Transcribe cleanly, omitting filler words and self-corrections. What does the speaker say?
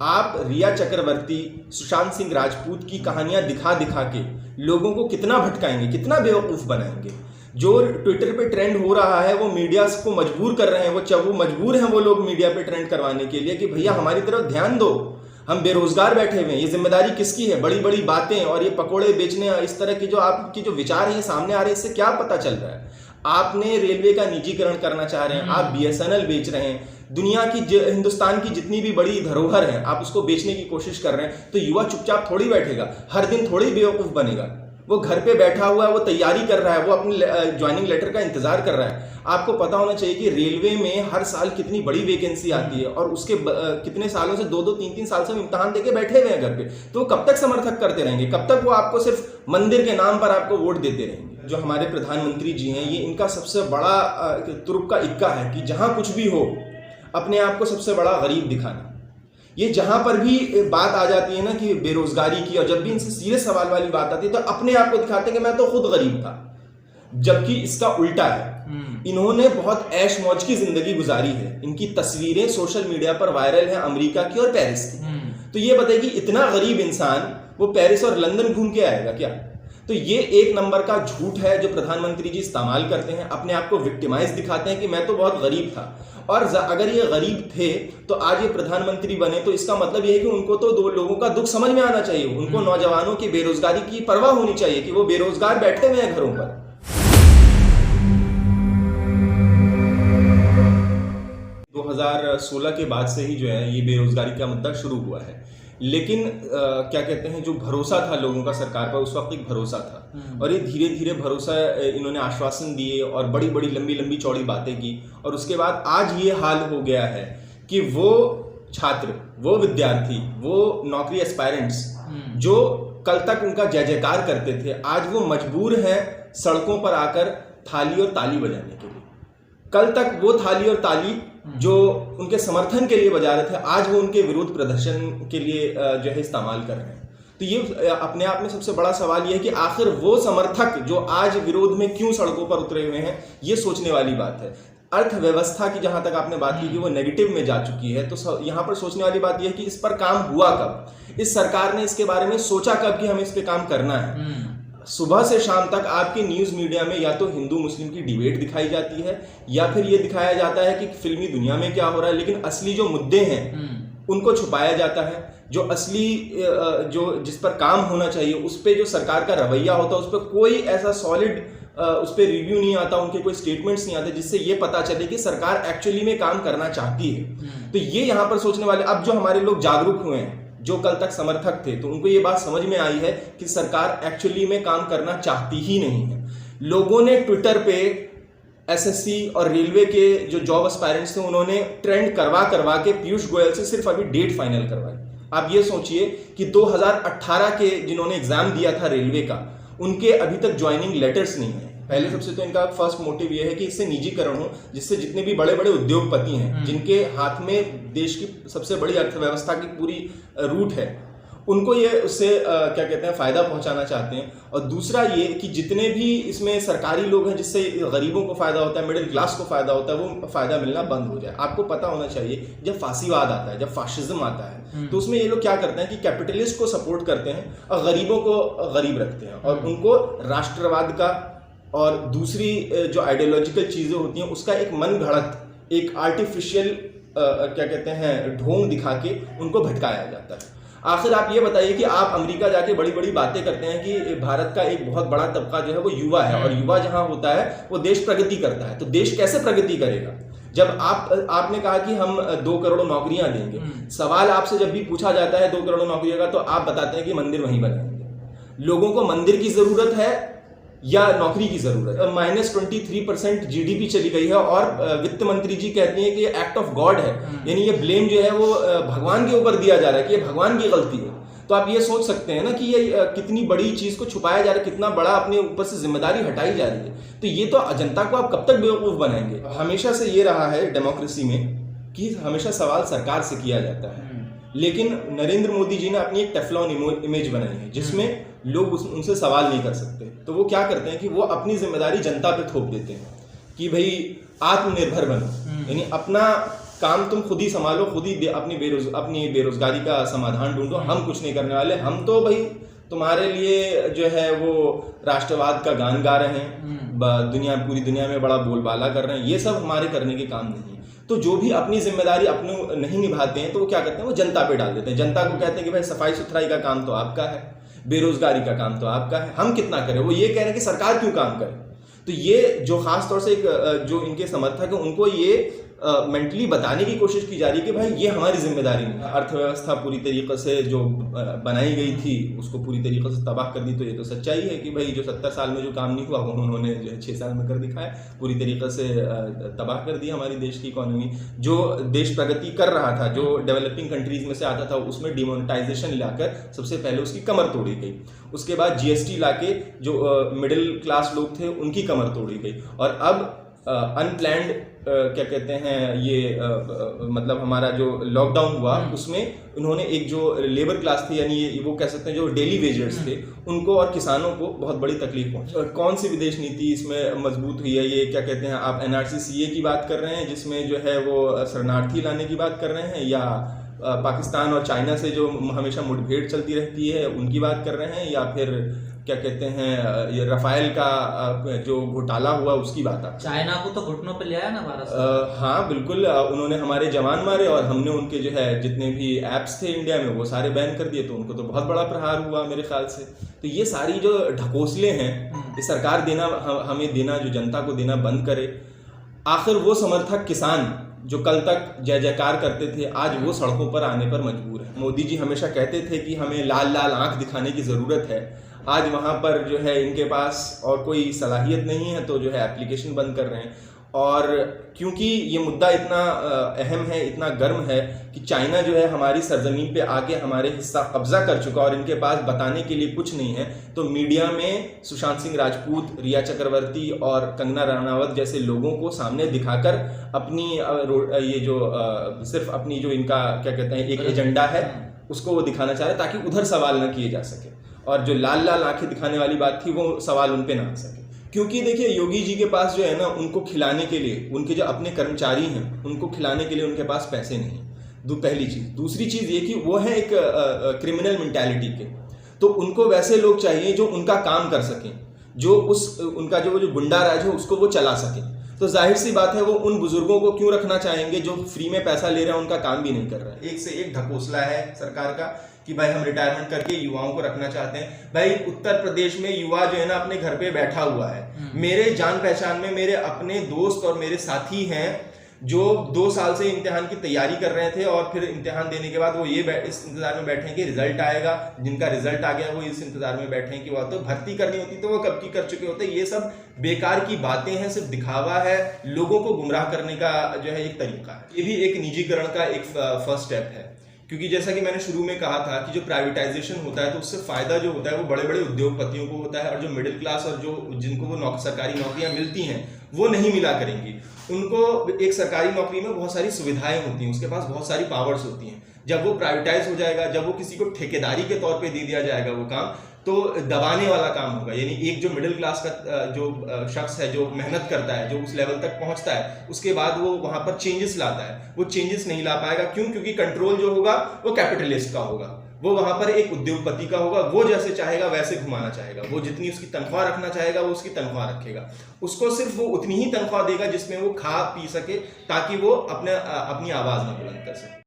आप रिया चक्रवर्ती, सुशांत सिंह राजपूत की कहानियां दिखा दिखा के लोगों को कितना भटकाएंगे, कितना बेवकूफ़ बनाएंगे। जो ट्विटर पे ट्रेंड हो रहा है वो मीडिया को मजबूर कर रहे हैं, वो मजबूर हैं वो लोग मीडिया पे ट्रेंड करवाने के लिए कि भैया हमारी तरफ ध्यान दो, हम बेरोजगार बैठे हुए हैं, ये जिम्मेदारी किसकी है। बड़ी बड़ी बातें और ये पकोड़े बेचने, इस तरह की जो आपकी जो विचार है सामने आ रहे हैं, इससे क्या पता चल रहा है। आपने रेलवे का निजीकरण करना चाह रहे हैं, आप बीएसएनएल बेच रहे हैं, दुनिया की हिंदुस्तान की जितनी भी बड़ी धरोहर है आप उसको बेचने की कोशिश कर रहे हैं। तो युवा चुपचाप थोड़ी बैठेगा, हर दिन थोड़ी बेवकूफ बनेगा। वो घर पे बैठा हुआ है, वो तैयारी कर रहा है, वो अपने ज्वाइनिंग लेटर का इंतजार कर रहा है। आपको पता होना चाहिए कि रेलवे में हर साल कितनी बड़ी वैकेंसी आती है और उसके कितने सालों से 2-2, 3-3 साल से इम्तिहान देके बैठे हुए हैं घर पे। तो वो कब तक समर्थक करते रहेंगे, कब तक वो आपको सिर्फ मंदिर के नाम पर आपको वोट देते रहेंगे। जो हमारे प्रधानमंत्री जी हैं, ये इनका सबसे बड़ा तुर्क का इक्का है कि जहां कुछ भी हो अपने आप को सबसे बड़ा गरीब दिखाना। ये जहां पर भी बात आ जाती है ना कि बेरोजगारी की, और जब भी इनसे सीरियस सवाल वाली बात आती है तो अपने आप को दिखाते हैं कि मैं तो खुद गरीब था, जबकि इसका उल्टा है। इन्होंने बहुत ऐश मौज की जिंदगी गुजारी है। इनकी तस्वीरें सोशल मीडिया पर वायरल हैं अमेरिका की और पेरिस की। तो ये बताइए कि इतना गरीब इंसान वो पेरिस और लंदन घूम के आएगा क्या? तो ये एक नंबर का झूठ है जो प्रधानमंत्री जी इस्तेमाल करते हैं। अपने आप को विक्टिमाइज दिखाते हैं कि मैं तो बहुत गरीब था, और अगर ये गरीब थे तो आज ये प्रधानमंत्री बने, तो इसका मतलब ये है कि उनको तो दो लोगों का दुख समझ में आना चाहिए। उनको नौजवानों की बेरोजगारी की परवाह होनी चाहिए कि वो बेरोजगार बैठे हुए हैं घरों पर। 2016 के बाद से ही जो है ये बेरोजगारी का मुद्दा शुरू हुआ है। लेकिन क्या कहते हैं, जो भरोसा था लोगों का सरकार पर, उस वक्त एक भरोसा था, और ये धीरे धीरे भरोसा इन्होंने आश्वासन दिए और बड़ी बड़ी लंबी लंबी चौड़ी बातें की, और उसके बाद आज ये हाल हो गया है कि वो छात्र, वो विद्यार्थी, वो नौकरी एस्पायरेंट्स जो कल तक उनका जय जयकार करते थे, आज वो मजबूर हैं सड़कों पर आकर थाली और ताली बजाने के लिए। कल तक वो थाली और ताली जो उनके समर्थन के लिए बजा रहे थे, आज वो उनके विरोध प्रदर्शन के लिए जो है इस्तेमाल कर रहे हैं। तो ये अपने आप में सबसे बड़ा सवाल ये है कि आखिर वो समर्थक जो आज विरोध में क्यों सड़कों पर उतरे हुए हैं, ये सोचने वाली बात है। अर्थव्यवस्था की जहां तक आपने बात की कि वो नेगेटिव में जा चुकी है, तो यहां पर सोचने वाली बात यह है कि इस पर काम हुआ कब, इस सरकार ने इसके बारे में सोचा कब कि हमें इस पर काम करना है। सुबह से शाम तक आपके न्यूज मीडिया में या तो हिंदू मुस्लिम की डिबेट दिखाई जाती है, या फिर ये दिखाया जाता है कि फिल्मी दुनिया में क्या हो रहा है, लेकिन असली जो मुद्दे हैं उनको छुपाया जाता है। जो असली जिस पर काम होना चाहिए उस पर जो सरकार का रवैया होता है, उस पर कोई ऐसा सॉलिड उस पर रिव्यू नहीं आता, उनके कोई स्टेटमेंट्स नहीं आते जिससे ये पता चले कि सरकार एक्चुअली में काम करना चाहती है। तो ये यहाँ पर सोचने वाले, अब जो हमारे लोग जागरूक हुए हैं, जो कल तक समर्थक थे, तो उनको ये बात समझ में आई है कि सरकार एक्चुअली में काम करना चाहती ही नहीं है। लोगों ने ट्विटर पे एसएससी और रेलवे के जो जॉब एस्पायरेंट्स थे, उन्होंने ट्रेंड करवा करवा के पीयूष गोयल से सिर्फ अभी डेट फाइनल करवाई। आप ये सोचिए कि 2018 के जिन्होंने एग्जाम दिया था रेलवे का, उनके अभी तक ज्वाइनिंग लेटर्स नहीं है। पहले सबसे तो इनका फर्स्ट मोटिव ये है कि इससे निजीकरण हो, जिससे जितने भी बड़े बड़े उद्योगपति हैं, जिनके हाथ में देश की सबसे बड़ी अर्थव्यवस्था की पूरी रूट है, उनको ये उससे क्या कहते हैं फायदा पहुंचाना चाहते हैं। और दूसरा ये कि जितने भी इसमें सरकारी लोग हैं जिससे गरीबों को फायदा होता है, मिडिल क्लास को फायदा होता है, वो फायदा मिलना बंद हो जाए। आपको पता होना चाहिए जब फासीवाद आता है, जब फाशिज्म आता है, तो उसमें ये लोग क्या करते हैं कि कैपिटलिस्ट को सपोर्ट करते हैं और गरीबों को गरीब रखते हैं, और उनको राष्ट्रवाद का और दूसरी जो आइडियोलॉजिकल चीजें होती हैं उसका एक मन घड़त, एक आर्टिफिशियल क्या कहते हैं ढोंग दिखा के उनको भटकाया जाता है। आखिर आप ये बताइए कि आप अमेरिका जाके बड़ी बड़ी बातें करते हैं कि भारत का एक बहुत बड़ा तबका जो है वो युवा है, और युवा जहां होता है वो देश प्रगति करता है। तो देश कैसे प्रगति करेगा जब आपने कहा कि हम 2 करोड़ नौकरियां देंगे। सवाल आपसे जब भी पूछा जाता है 2 करोड़ नौकरियों का, तो आप बताते हैं कि मंदिर वहीं बनाएंगे। लोगों को मंदिर की जरूरत है या नौकरी की जरूरत है? -23% जीडीपी चली गई है, और वित्त मंत्री जी कहती हैं कि ये एक्ट ऑफ गॉड है, यानी ये ब्लेम जो है वो भगवान के ऊपर दिया जा रहा है कि ये भगवान की गलती है। तो आप ये सोच सकते हैं ना कि ये कितनी बड़ी चीज को छुपाया जा रहा है, कितना बड़ा अपने ऊपर से जिम्मेदारी हटाई जा रही है। तो ये तो जनता को आप कब तक बेवकूफ बनाएंगे? हमेशा से ये रहा है डेमोक्रेसी में कि हमेशा सवाल सरकार से किया जाता है, लेकिन नरेंद्र मोदी जी ने अपनी एक टेफ्लॉन इमेज बनाई है जिसमें लोग उनसे सवाल नहीं कर सकते। तो वो क्या करते हैं कि वो अपनी जिम्मेदारी जनता पे थोप देते हैं कि भाई आत्मनिर्भर बनो, यानी अपना काम तुम खुद ही संभालो, खुद ही अपनी बेरोजगारी का समाधान ढूंढो, हम कुछ नहीं करने वाले। हम तो भाई तुम्हारे लिए जो है वो राष्ट्रवाद का गान गा रहे हैं, पूरी दुनिया में बड़ा बोलबाला कर रहे हैं, ये सब हमारे करने के काम नहीं है। तो जो भी अपनी जिम्मेदारी अपनी नहीं निभाते हैं तो वो क्या करते हैं, वो जनता पे डाल देते हैं। जनता को कहते हैं कि भाई सफाई सुथराई का काम तो आपका है, बेरोजगारी का काम तो आपका है, हम कितना करें। वो ये कह रहे हैं कि सरकार क्यों काम करे। तो ये जो खास तौर से जो इनके समर्थक हैं उनको ये मेंटली बताने की कोशिश की जा रही है कि भाई ये हमारी जिम्मेदारी नहीं है। अर्थव्यवस्था पूरी तरीके से जो बनाई गई थी उसको पूरी तरीके से तबाह कर दी। तो ये तो सच्चाई है कि भाई जो 70 साल में जो काम नहीं हुआ वो उन्होंने जो 6 साल में कर दिखाया, पूरी तरीके से तबाह कर दी हमारी देश की इकोनॉमी। जो देश प्रगति कर रहा था, जो डेवलपिंग कंट्रीज में से आता था, उसमें डिमोनेटाइजेशन लाकर सबसे पहले उसकी कमर तोड़ी गई। उसके बाद जीएसटी लाके जो मिडिल क्लास लोग थे उनकी कमर तोड़ी गई। और अब अनप्लैंड क्या कहते हैं ये मतलब हमारा जो लॉकडाउन हुआ उसमें उन्होंने एक जो लेबर क्लास थी, यानी ये वो कह सकते हैं जो डेली वेजर्स थे, उनको और किसानों को बहुत बड़ी तकलीफ पहुंची। कौन सी विदेश नीति इसमें मजबूत हुई है, ये क्या कहते हैं आप एनआरसी सीए की बात कर रहे हैं जिसमें जो है वो शरणार्थी लाने की बात कर रहे हैं, या पाकिस्तान और चाइना से जो हमेशा मुठभेड़ चलती रहती है उनकी बात कर रहे हैं, या फिर क्या कहते हैं ये रफाइल का जो घोटाला हुआ उसकी बात है। चाइना को तो घुटनों पे ले आया ना भारत। हाँ बिल्कुल, उन्होंने हमारे जवान मारे और हमने उनके जो है जितने भी ऐप्स थे इंडिया में वो सारे बैन कर दिए, तो उनको तो बहुत बड़ा प्रहार हुआ मेरे ख्याल से। तो ये सारी जो ढकोसले हैं ये सरकार देना हमें देना, जो जनता को देना बंद करे। आखिर वो समर्थक किसान जो कल तक जय जयकार करते थे आज वो सड़कों पर आने पर मजबूर है। मोदी जी हमेशा कहते थे कि हमें लाल लाल आंख दिखाने की ज़रूरत है, आज वहाँ पर जो है इनके पास और कोई सलाहियत नहीं है तो जो है एप्लीकेशन बंद कर रहे हैं। और क्योंकि ये मुद्दा इतना अहम है, इतना गर्म है कि चाइना जो है हमारी सरजमीन पे आके हमारे हिस्सा कब्जा कर चुका और इनके पास बताने के लिए कुछ नहीं है, तो मीडिया में सुशांत सिंह राजपूत, रिया चक्रवर्ती और कंगना रनावत जैसे लोगों को सामने दिखाकर अपनी ये जो सिर्फ अपनी जो इनका क्या कहते हैं एक एजेंडा है उसको वो दिखाना चाह रहे ताकि उधर सवाल न किए जा सके। और जो लाल लाल आंखें दिखाने वाली बात थी वो सवाल उन पे ना आ सके। क्योंकि देखिए योगी जी के पास जो है ना उनको खिलाने के लिए, उनके जो अपने कर्मचारी हैं उनको खिलाने के लिए उनके पास पैसे नहीं। पहली चीज़। दूसरी चीज़ ये कि वो है एक क्रिमिनल मेंटालिटी के, तो उनको वैसे लोग चाहिए जो उनका काम कर सकें, जो उनका जो गुंडा राज है उसको वो चला सकें। तो जाहिर सी बात है वो उन बुजुर्गों को क्यों रखना चाहेंगे जो फ्री में पैसा ले रहे हैं, उनका काम भी नहीं कर रहा है। एक से एक ढकोसला है सरकार का कि भाई हम रिटायरमेंट करके युवाओं को रखना चाहते हैं। भाई उत्तर प्रदेश में युवा जो है ना अपने घर पे बैठा हुआ है। मेरे जान पहचान में मेरे अपने दोस्त और मेरे साथी हैं जो 2 साल से इम्तिहान की तैयारी कर रहे थे और फिर इम्तिहान देने के बाद वो इस इंतजार में बैठे हैं कि रिजल्ट आएगा। जिनका रिजल्ट आ गया वो इस इंतजार में बैठे हैं कि वो तो भर्ती करनी होती तो वो कब की कर चुके होते। ये सब बेकार की बातें हैं, सिर्फ दिखावा है, लोगों को गुमराह करने का जो है एक तरीका है। ये भी एक निजीकरण का एक फर्स्ट स्टेप है, क्योंकि जैसा कि मैंने शुरू में कहा था कि जो प्राइवेटाइजेशन होता है तो उससे फायदा जो होता है वो बड़े बड़े उद्योगपतियों को होता है, और जो मिडिल क्लास और जो जिनको वो सरकारी नौकरियां मिलती हैं वो नहीं मिला करेंगी। उनको एक सरकारी नौकरी में बहुत सारी सुविधाएं होती हैं, उसके पास बहुत सारी पावर्स होती हैं। जब वो प्राइवेटाइज हो जाएगा, जब वो किसी को ठेकेदारी के तौर पे दे दिया जाएगा वो काम, तो दबाने वाला काम होगा। यानी एक जो मिडिल क्लास का जो शख्स है जो मेहनत करता है, जो उस लेवल तक पहुंचता है, उसके बाद वो वहां पर चेंजेस लाता है, वो चेंजेस नहीं ला पाएगा। क्यों? क्योंकि कंट्रोल जो होगा वो कैपिटलिस्ट का होगा, वो वहां पर एक उद्योगपति का होगा। वो जैसे चाहेगा वैसे घुमाना चाहेगा, वो जितनी उसकी तनख्वाह रखना चाहेगा वो उसकी तनख्वाह रखेगा। उसको सिर्फ वो उतनी ही तनख्वाह देगा जिसमें वो खा पी सके, ताकि वो अपनी आवाज ना बुलंद कर सके।